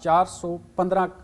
415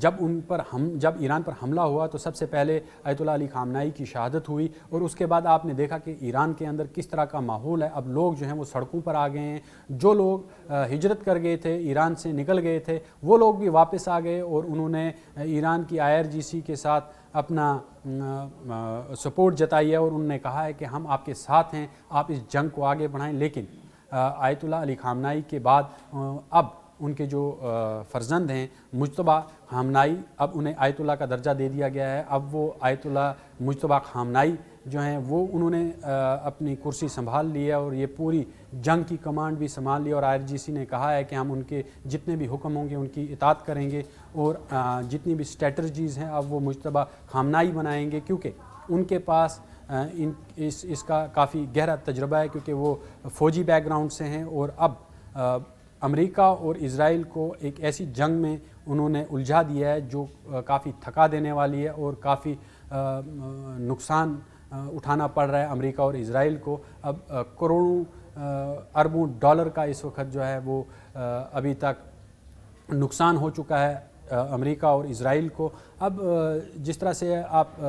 جب ایران پر حملہ ہوا تو سب سے پہلے آیت اللہ علی خامنائی کی شہادت ہوئی، اور اس کے بعد آپ نے دیکھا کہ ایران کے اندر کس طرح کا ماحول ہے۔ اب لوگ جو ہیں وہ سڑکوں پر آ گئے ہیں، جو لوگ ہجرت کر گئے تھے، ایران سے نکل گئے تھے، وہ لوگ بھی واپس آ گئے، اور انہوں نے ایران کی IRGC کے ساتھ اپنا سپورٹ جتائی ہے، اور انہوں نے کہا ہے کہ ہم آپ کے ساتھ ہیں، آپ اس جنگ کو آگے بڑھائیں۔ لیکن آیت اللہ علی خامنائی کے بعد اب ان کے جو فرزند ہیں مجتبیٰ خامنائی، اب انہیں آیت اللہ کا درجہ دے دیا گیا ہے۔ اب وہ آیت اللہ مجتبیٰ خامنائی جو ہیں وہ انہوں نے اپنی کرسی سنبھال لی ہے، اور یہ پوری جنگ کی کمانڈ بھی سنبھال لی، اور IRGC نے کہا ہے کہ ہم ان کے جتنے بھی حکم ہوں گے ان کی اطاعت کریں گے، اور جتنی بھی اسٹریٹجیز ہیں اب وہ مجتبیٰ خامنائی بنائیں گے، کیونکہ ان کے پاس اس کا کافی گہرا تجربہ ہے، کیونکہ وہ فوجی بیک گراؤنڈ سے ہیں، اور اب امریکہ اور اسرائیل کو ایک ایسی جنگ میں انہوں نے الجھا دیا ہے جو کافی تھکا دینے والی ہے، اور کافی نقصان اٹھانا پڑ رہا ہے امریکہ اور اسرائیل کو۔ اب کروڑوں اربوں ڈالر کا اس وقت جو ہے وہ ابھی تک نقصان ہو چکا ہے امریکہ اور اسرائیل کو۔ اب جس طرح سے آپ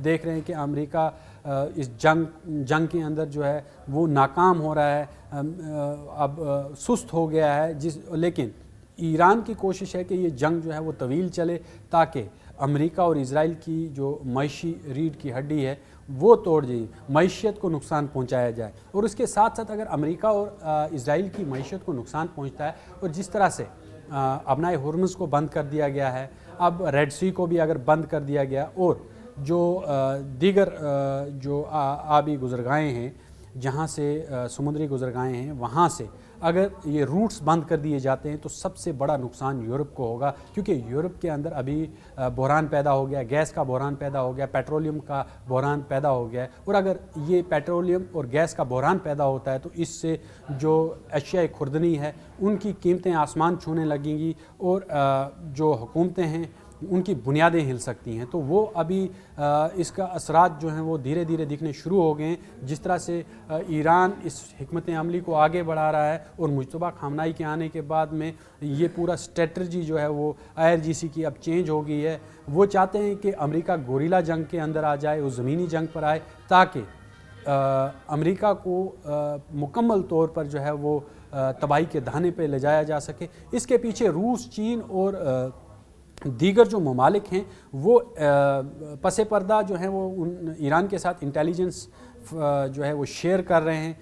دیکھ رہے ہیں کہ امریکہ اس جنگ کے اندر جو ہے وہ ناکام ہو رہا ہے، اب سست ہو گیا ہے، لیکن ایران کی کوشش ہے کہ یہ جنگ جو ہے وہ طویل چلے، تاکہ امریکہ اور اسرائیل کی جو معاشی ریڑھ کی ہڈی ہے وہ توڑ جائے، معیشت کو نقصان پہنچایا جائے۔ اور اس کے ساتھ ساتھ اگر امریکہ اور اسرائیل کی معیشت کو نقصان پہنچتا ہے، اور جس طرح سے ابنائے ہرمز کو بند کر دیا گیا ہے، اب ریڈ سی کو بھی اگر بند کر دیا گیا، اور جو دیگر جو آبی گزرگاہیں ہیں جہاں سے سمندری گزرگاہیں ہیں وہاں سے اگر یہ روٹس بند کر دیے جاتے ہیں تو سب سے بڑا نقصان یورپ کو ہوگا، کیونکہ یورپ کے اندر ابھی بحران پیدا ہو گیا، گیس کا بحران پیدا ہو گیا، پیٹرولیم کا بحران پیدا ہو گیا ہے، اور اگر یہ پیٹرولیم اور گیس کا بحران پیدا ہوتا ہے تو اس سے جو اشیاء خوردنی ہے ان کی قیمتیں آسمان چھونے لگیں گی، اور جو حکومتیں ہیں ان کی بنیادیں ہل سکتی ہیں۔ تو وہ ابھی اس کا اثرات جو ہیں وہ دھیرے دھیرے دکھنے شروع ہو گئے ہیں، جس طرح سے ایران اس حکمت عملی کو آگے بڑھا رہا ہے، اور مجتبیٰ خامنائی کے آنے کے بعد میں یہ پورا اسٹریٹجی جو ہے وہ IRGC کی اب چینج ہو گئی ہے۔ وہ چاہتے ہیں کہ امریکہ گوریلا جنگ کے اندر آ جائے، وہ زمینی جنگ پر آئے، تاکہ امریکہ کو مکمل طور پر جو ہے وہ تباہی کے دہانے پہ لے جایا جا سکے۔ اس کے پیچھے روس، چین اور دیگر جو ممالک ہیں وہ پس پردہ جو ہیں وہ ایران کے ساتھ انٹیلیجنس جو ہے وہ شیئر کر رہے ہیں،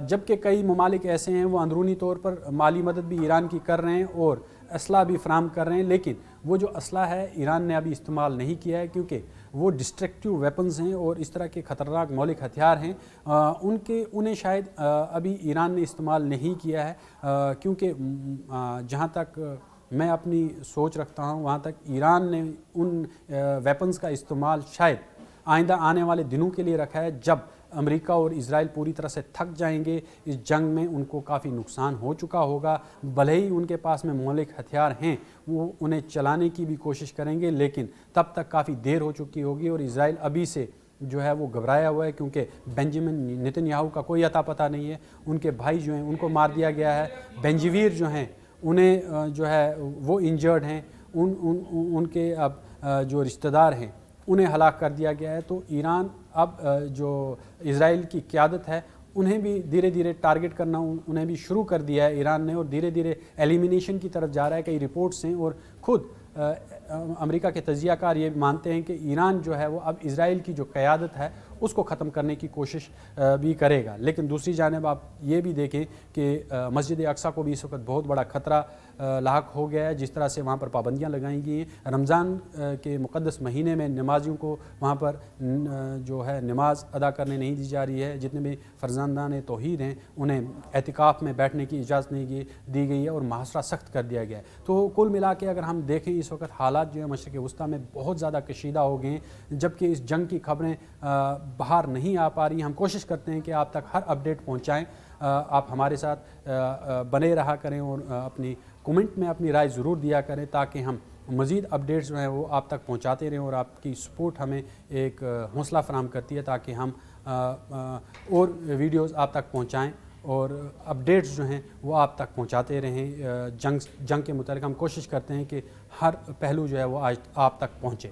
جبکہ کئی ممالک ایسے ہیں وہ اندرونی طور پر مالی مدد بھی ایران کی کر رہے ہیں اور اسلحہ بھی فراہم کر رہے ہیں، لیکن وہ جو اسلحہ ہے ایران نے ابھی استعمال نہیں کیا ہے، کیونکہ وہ ڈسٹرکٹیو ویپنز ہیں اور اس طرح کے خطرناک مولک ہتھیار ہیں، انہیں شاید ابھی ایران نے استعمال نہیں کیا ہے، کیونکہ جہاں تک میں اپنی سوچ رکھتا ہوں وہاں تک ایران نے ان ویپنز کا استعمال شاید آئندہ آنے والے دنوں کے لیے رکھا ہے، جب امریکہ اور اسرائیل پوری طرح سے تھک جائیں گے، اس جنگ میں ان کو کافی نقصان ہو چکا ہوگا، بھلے ہی ان کے پاس میں مہلک ہتھیار ہیں وہ انہیں چلانے کی بھی کوشش کریں گے، لیکن تب تک کافی دیر ہو چکی ہوگی، اور اسرائیل ابھی سے جو ہے وہ گھبرایا ہوا ہے، کیونکہ بنجمن نیتن یاہو کا کوئی عطا پتہ نہیں ہے، ان کے بھائی جو ہیں ان کو مار دیا گیا ہے، بنجویر جو ہیں انہیں جو ہے وہ انجرڈ ہیں، ان کے اب جو رشتہ دار ہیں انہیں ہلاک کر دیا گیا ہے۔ تو ایران اب جو اسرائیل کی قیادت ہے انہیں بھی دھیرے دھیرے ٹارگٹ کرنا انہیں بھی شروع کر دیا ہے ایران نے، اور دھیرے دھیرے ایلیمینیشن کی طرف جا رہا ہے۔ کئی رپورٹس ہیں اور خود امریکہ کے تجزیہ کار یہ مانتے ہیں کہ ایران جو ہے وہ اب اسرائیل کی جو قیادت ہے اس کو ختم کرنے کی کوشش بھی کرے گا۔ لیکن دوسری جانب آپ یہ بھی دیکھیں کہ مسجد اقصیٰ کو بھی اس وقت بہت بڑا خطرہ لاحق ہو گیا ہے، جس طرح سے وہاں پر پابندیاں لگائی گئی ہیں۔ رمضان کے مقدس مہینے میں نمازیوں کو وہاں پر جو ہے نماز ادا کرنے نہیں دی جا رہی ہے، جتنے بھی فرزندان توحید ہیں انہیں اعتکاف میں بیٹھنے کی اجازت نہیں دی گئی ہے، اور محاصرہ سخت کر دیا گیا ہے۔ تو کل ملا کے اگر ہم دیکھیں اس وقت حالات جو ہے مشرق وسطیٰ میں بہت زیادہ کشیدہ ہو گئے ہیں، جبکہ اس جنگ کی خبریں باہر نہیں آ پا رہی۔ ہم کوشش کرتے ہیں کہ آپ تک ہر اپڈیٹ پہنچائیں، آپ ہمارے ساتھ بنے رہا کریں اور اپنی کومنٹ میں اپنی رائے ضرور دیا کریں، تاکہ ہم مزید اپڈیٹس جو ہیں وہ آپ تک پہنچاتے رہیں، اور آپ کی سپورٹ ہمیں ایک حوصلہ فراہم کرتی ہے تاکہ ہم اور ویڈیوز آپ تک پہنچائیں۔ اور اپڈیٹس جو ہیں وہ آپ تک پہنچاتے رہیں. جنگ کے متعلق ہم کوشش کرتے ہیں کہ ہر پہلو جو ہے وہ آج آپ تک پہنچے.